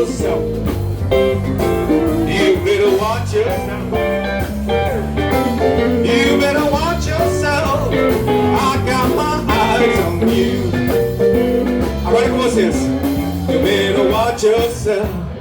yourself. You better watch yourself. You better watch yourself. I got my eyes on you. Agora é com vocês. You better watch yourself.